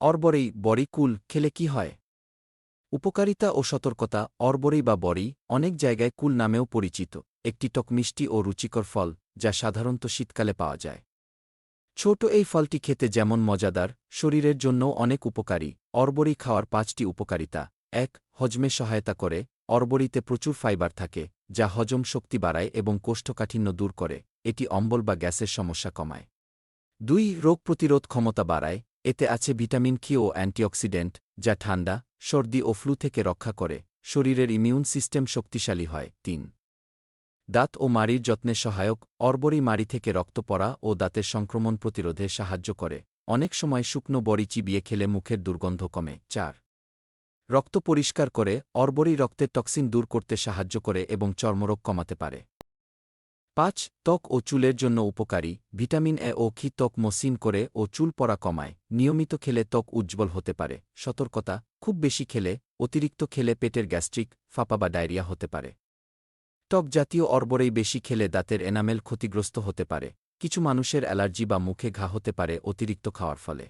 অরবরেই বড়ি কুল খেলে কি হয়? উপকারিতা ও সতর্কতা। অরবরেই বা বড়ি অনেক জায়গায় কুল নামেও পরিচিত, একটি টক মিষ্টি ও রুচিকর ফল যা সাধারণত শীতকালে পাওয়া যায়। ছোট এই ফলটি খেতে যেমন মজাদার, শরীরের জন্যও অনেক উপকারী। অরবরি খাওয়ার ৫টি উপকারিতা। ১. হজমে সহায়তা করে। অরবরিতে প্রচুর ফাইবার থাকে, যা হজম শক্তি বাড়ায় এবং কোষ্ঠকাঠিন্য দূর করে। এটি অম্বল বা গ্যাসের সমস্যা কমায়। ২. রোগ প্রতিরোধ ক্ষমতা বাড়ায়। এতে আছে ভিটামিন কি ও অ্যান্টিঅক্সিডেন্ট, যা ঠান্ডা, সর্দি ও ফ্লু থেকে রক্ষা করে। শরীরের ইমিউন সিস্টেম শক্তিশালী হয়। ৩. দাঁত ও মাড়ির যত্নে সহায়ক। অরবরি মাড়ি থেকে রক্ত পড়া ও দাঁতের সংক্রমণ প্রতিরোধে সাহায্য করে। অনেক সময় শুকনো বড়ি চিবিয়ে খেলে মুখের দুর্গন্ধ কমে। ৪. রক্ত পরিষ্কার করে। অরবরি রক্তের টক্সিন দূর করতে সাহায্য করে এবং চর্মরোগ কমাতে পারে। ৫. ত্বক ও চুলের জন্য উপকারী। ভিটামিন এ ও কি ত্বক মসৃণ করে ও চুল পড়া কমায়। নিয়মিত খেলে ত্বক উজ্জ্বল হতে পারে। সতর্কতা: খুব বেশি খেলে, অতিরিক্ত খেলে পেটের গ্যাস্ট্রিক, ফাঁপা বা ডায়রিয়া হতে পারে। টক জাতীয় অরবরেই বেশি খেলে দাঁতের এনামেল ক্ষতিগ্রস্ত হতে পারে। কিছু মানুষের অ্যালার্জি বা মুখে ঘা হতে পারে অতিরিক্ত খাওয়ার ফলে।